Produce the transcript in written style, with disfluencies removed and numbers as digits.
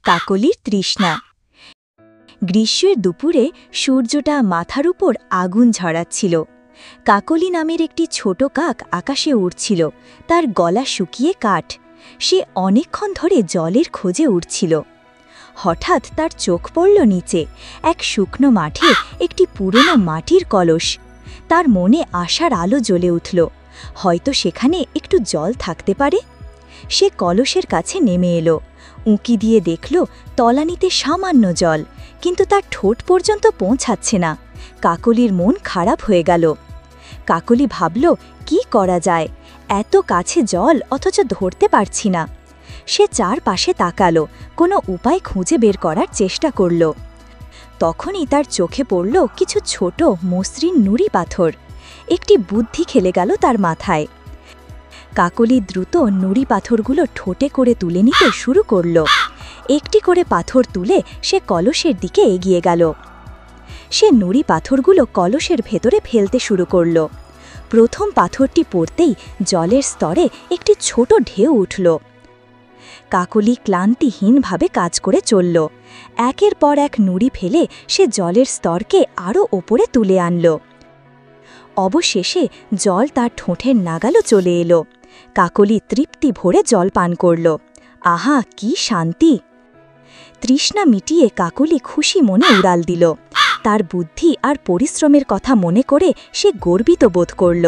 কাকলির তৃষ্ণা। গ্রীষ্মের দুপুরে সূর্যটা মাথার উপর আগুন ঝরাচ্ছিল। কাকলি নামের একটি ছোট কাক আকাশে উড়ছিল, তার গলা শুকিয়ে কাঠ। সে অনেকক্ষণ ধরে জলের খোঁজে উড়ছিল। হঠাৎ তার চোখ পড়ল নিচে, এক শুকনো মাঠে একটি পুরনো মাটির কলস। তার মনে আশার আলো জ্বলে উঠল, হয়তো সেখানে একটু জল থাকতে পারে। সে কলসের কাছে নেমে এলো, উঁকি দিয়ে দেখল তলানিতে সামান্য জল, কিন্তু তার ঠোঁট পর্যন্ত পৌঁছাচ্ছে না। কাকলির মন খারাপ হয়ে গেল। কাকলি ভাবল, কি করা যায়, এত কাছে জল অথচ ধরতে পারছি না। সে চারপাশে তাকালো, কোনো উপায় খুঁজে বের করার চেষ্টা করল। তখনই তার চোখে পড়ল কিছু ছোট মসৃণ নুড়ি পাথর। একটি বুদ্ধি খেলে গেল তার মাথায়। কাকলি দ্রুত নুড়ি পাথরগুলো ঠোঁটে করে তুলে নিতে শুরু করল। একটি করে পাথর তুলে সে কলসের দিকে এগিয়ে গেল। সে নুড়ি পাথরগুলো কলসের ভেতরে ফেলতে শুরু করল। প্রথম পাথরটি পড়তেই জলের স্তরে একটি ছোট ঢেউ উঠল। কাকলি ক্লান্তিহীনভাবে কাজ করে চলল। একের পর এক নুড়ি ফেলে সে জলের স্তরকে আরও ওপরে তুলে আনল। অবশেষে জল তার ঠোঁটের নাগালও চলে এলো। কাকলি তৃপ্তি ভরে জল পান করল। আহা, কি শান্তি! তৃষ্ণা মিটিয়ে কাকলি খুশি মনে উড়াল দিল। তার বুদ্ধি আর পরিশ্রমের কথা মনে করে সে গর্বিত বোধ করল।